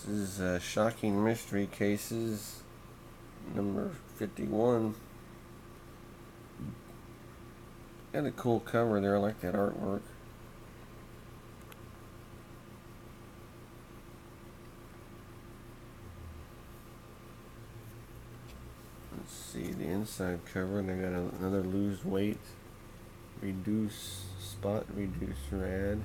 This is Shocking Mystery Cases number 51. Got a cool cover there. I like that artwork. Let's see the inside cover. They got another lose weight, reduce spot reducer ad.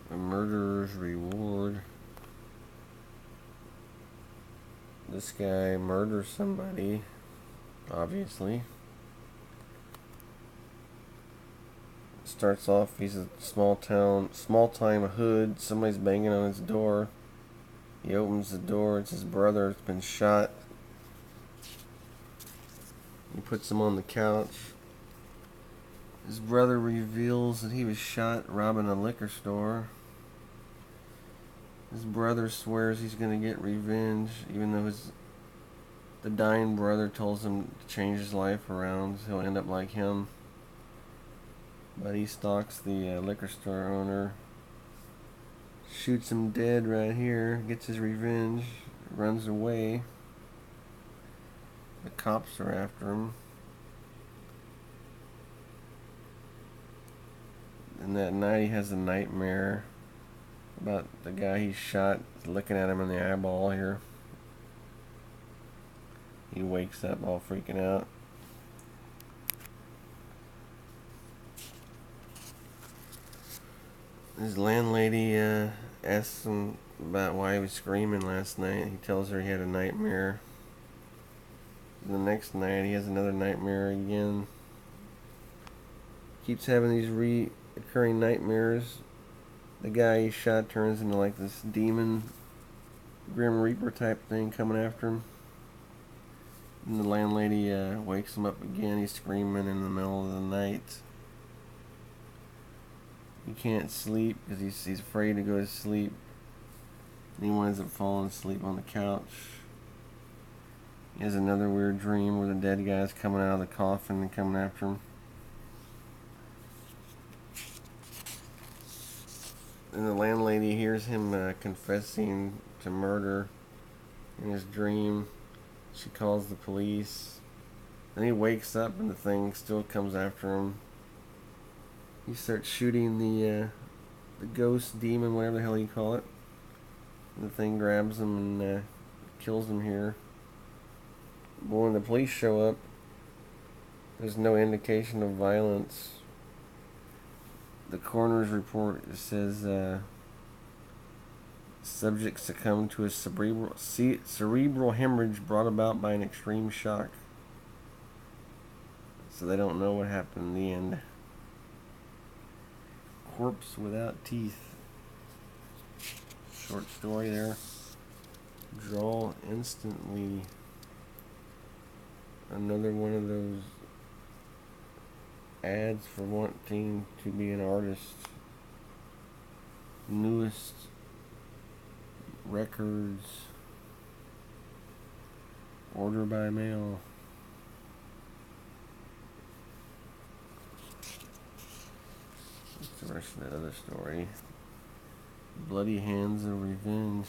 A murderer's reward. This guy murders somebody, obviously. Starts off, he's a small time hood. Somebody's banging on his door. He opens the door. It's his brother. It's been shot. He puts him on the couch. His brother reveals that he was shot robbing a liquor store. His brother swears he's going to get revenge, even though the dying brother tells him to change his life around. He'll end up like him. But he stalks the liquor store owner, shoots him dead right here, gets his revenge, runs away. The cops are after him. And that night he has a nightmare about the guy he shot looking at him in the eyeball here. He wakes up all freaking out. His landlady asks him about why he was screaming last night. He tells her he had a nightmare. The next night he has another nightmare again. Keeps having these recurring nightmares. The guy he shot turns into like this demon, Grim Reaper type thing coming after him. And the landlady wakes him up again. He's screaming in the middle of the night. He can't sleep because he's afraid to go to sleep. And he winds up falling asleep on the couch. He has another weird dream where the dead guy's coming out of the coffin and coming after him. And the landlady hears him confessing to murder in his dream. She calls the police. Then he wakes up and the thing still comes after him. He starts shooting the ghost demon, whatever the hell you call it. And the thing grabs him and kills him here. But when the police show up, there's no indication of violence. The coroner's report says subject succumbed to a cerebral hemorrhage brought about by an extreme shock. So they don't know what happened in the end. Corpse without teeth. Short story there. Draw instantly. Another one of those ads for wanting to be an artist. Newest records. Order by mail. What's the rest of that other story? Bloody Hands of Revenge.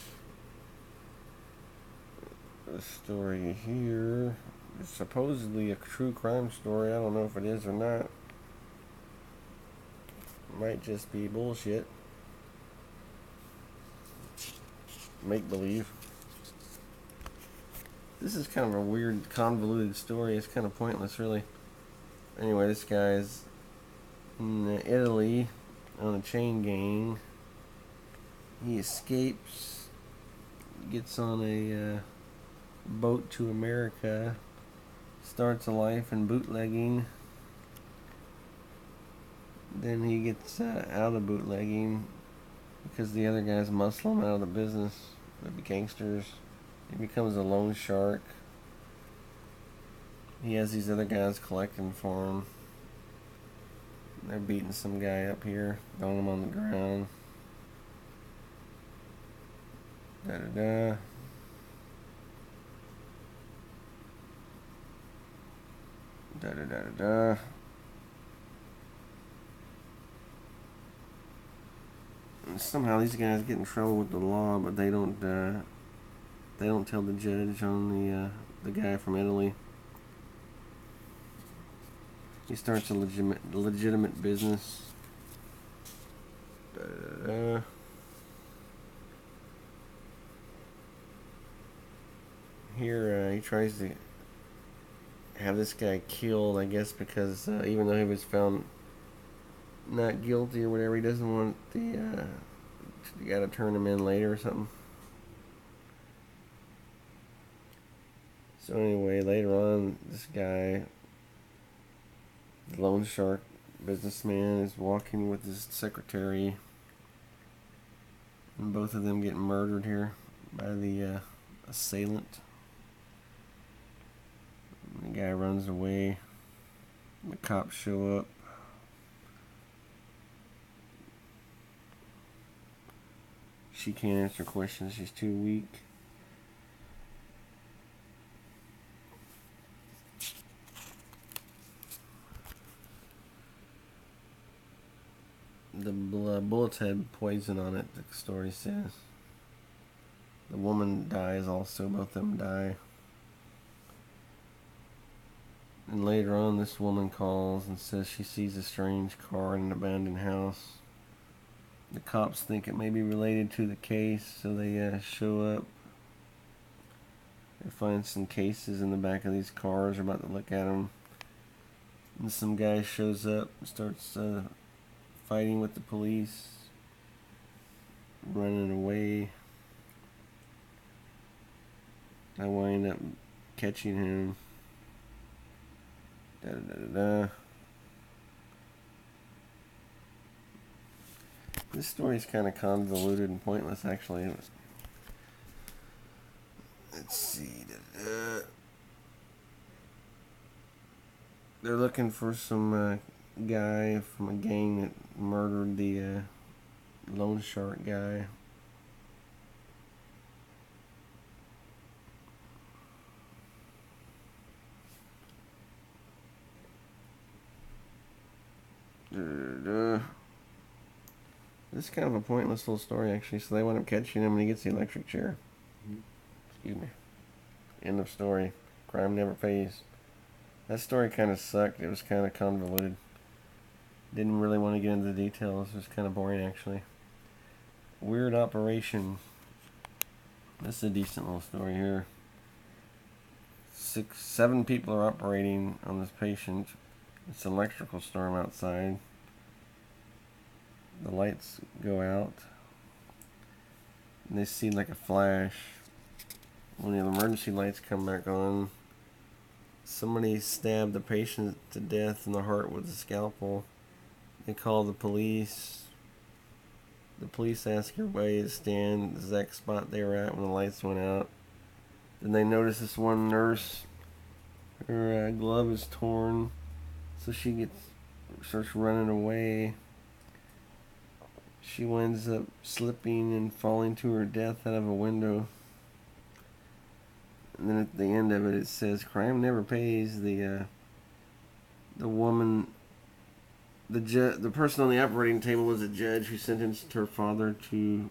The story here is supposedly a true crime story. I don't know if it is or not. Might just be bullshit. Make believe. This is kind of a weird, convoluted story. It's kind of pointless, really. Anyway, this guy's in Italy on a chain gang. He escapes, gets on a boat to America, starts a life in bootlegging. Then he gets out of bootlegging because the other guys muscle him out of the business. The gangsters. He becomes a loan shark. He has these other guys collecting for him. They're beating some guy up here, throwing him on the ground. Da da da. Da da da da da. somehow these guys get in trouble with the law, but they don't tell the judge on the guy from Italy. He starts a legitimate business. Here he tries to have this guy killed, I guess, because even though he was found not guilty or whatever, he doesn't want the guy to turn him in later or something. So anyway, later on, this guy, the loan shark businessman, is walking with his secretary, and both of them get murdered here by the assailant. The guy runs away. The cops show up. She can't answer questions. She's too weak. The bullets had poison on it, the story says. The woman dies also. Both of them die. And later on, this woman calls and says she sees a strange car in an abandoned house. The cops think it may be related to the case, so they show up. They find some cases in the back of these cars. They're about to look at them. And some guy shows up and starts fighting with the police, running away. I wind up catching him. This story is kind of convoluted and pointless, actually. Let's see. They're looking for some guy from a gang that murdered the loan shark guy. This is kind of a pointless little story, actually. So they wind up catching him and he gets the electric chair. Excuse me. End of story. Crime never pays. That story kind of sucked. It was kind of convoluted. Didn't really want to get into the details. It was kind of boring, actually. Weird operation. This is a decent little story here. 7 people are operating on this patient. It's an electrical storm outside. The lights go out. And they see like a flash. When the emergency lights come back on, somebody stabbed the patient to death in the heart with a scalpel. They call the police. The police ask everybody to stand the exact spot they were at when the lights went out. Then they notice this one nurse, her glove is torn, so she starts running away. She winds up slipping and falling to her death out of a window. And then at the end of it, it says, "Crime never pays." The woman, the person on the operating table was a judge who sentenced her father to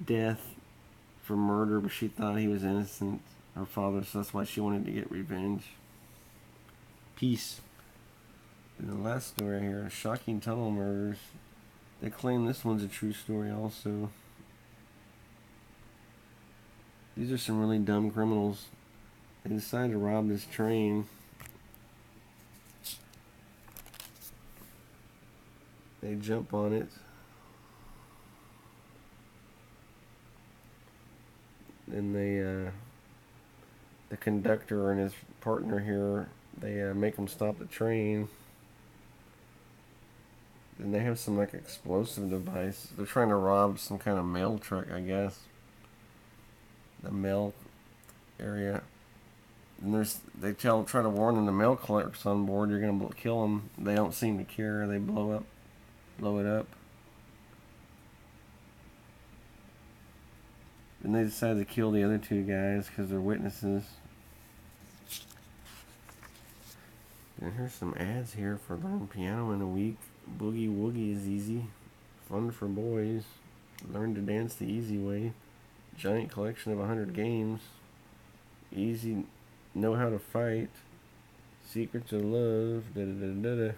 death for murder, but she thought he was innocent, her father, so that's why she wanted to get revenge. Peace. And the last story here, shocking tunnel murders. They claim this one's a true story also. These are some really dumb criminals. They decide to rob this train. They jump on it. And the conductor and his partner here, they make them stop the train. And they have some like explosive device. They're trying to rob some kind of mail truck, I guess. The mail area. And they try to warn them, the mail clerk's on board, you're gonna kill them. They don't seem to care. They blow it up. And they decide to kill the other 2 guys because they're witnesses. And here's some ads here for learn piano in a week. Boogie Woogie is easy. Fun for boys. Learn to dance the easy way. Giant collection of 100 games. Easy, know how to fight. Secrets of love. Da da da da da.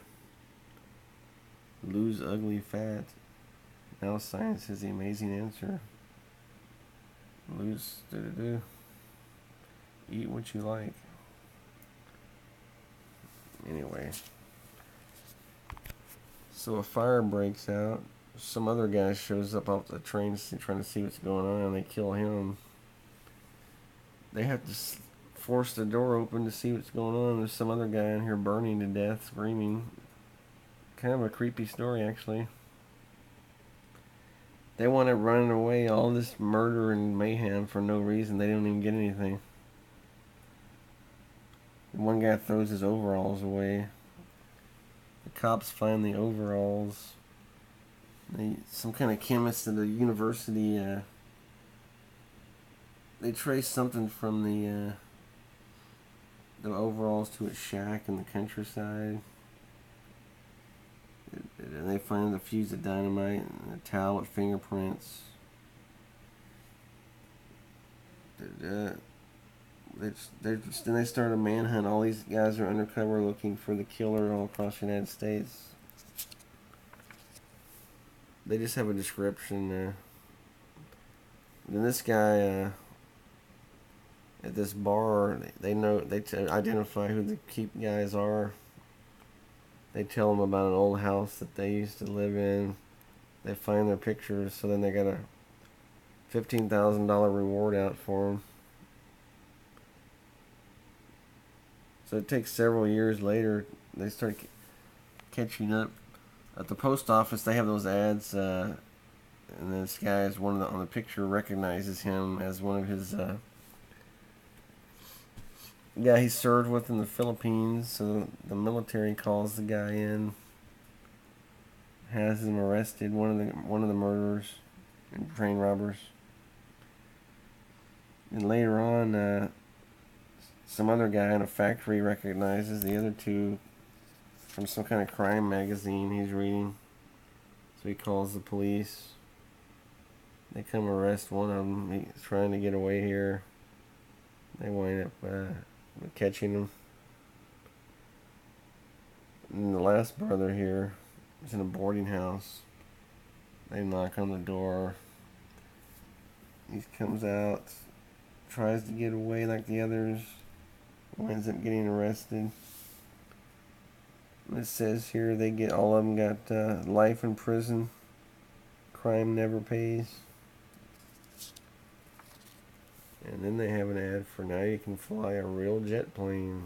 Lose ugly fat. Now science is the amazing answer. Lose da da da. Eat what you like. Anyway. So a fire breaks out. Some other guy shows up off the train trying to see what's going on, and they kill him. They have to force the door open to see what's going on. There's some other guy in here burning to death, screaming. Kind of a creepy story, actually. They want to run away, all this murder and mayhem for no reason. They don't even get anything. One guy throws his overalls away. The cops find the overalls. Some kind of chemist at the university, they trace something from the overalls to a shack in the countryside. And they find the fuse of dynamite and a towel with fingerprints. Then they start a manhunt. All these guys are undercover looking for the killer all across the United States. They just have a description. Then this guy at this bar, they identify who the keep guys are. They tell them about an old house that they used to live in. They find their pictures, so then they got a $15,000 reward out for them. So it takes several years later, they start catching up. At the post office, they have those ads, and this guy is on the picture recognizes him as one of his guy he served with in the Philippines. So the military calls the guy in, has him arrested. One of the murderers and train robbers. And later on, some other guy in a factory recognizes the other two from some kind of crime magazine he's reading. So he calls the police. They come arrest one of them. He's trying to get away here. They wind up catching him. And the last brother here is in a boarding house. They knock on the door. He comes out, tries to get away like the others, winds up getting arrested. It says here all of them got life in prison. Crime never pays. And then they have an ad for now you can fly a real jet plane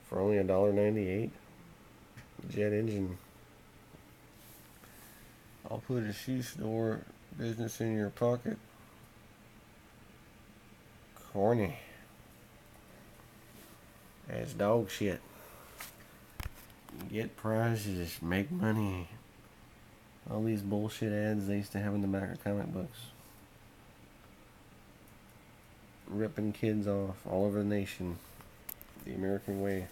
for only $1.98. Jet engine. I'll put a shoe store business in your pocket. Corny. That's dog shit. Get prizes, make money. All these bullshit ads they used to have in the back of comic books. Ripping kids off all over the nation. The American way.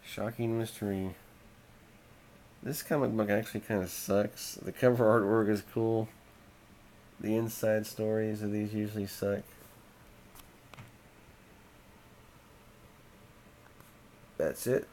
Shocking mystery. This comic book actually kind of sucks. The cover artwork is cool. The inside stories of these usually suck. That's it.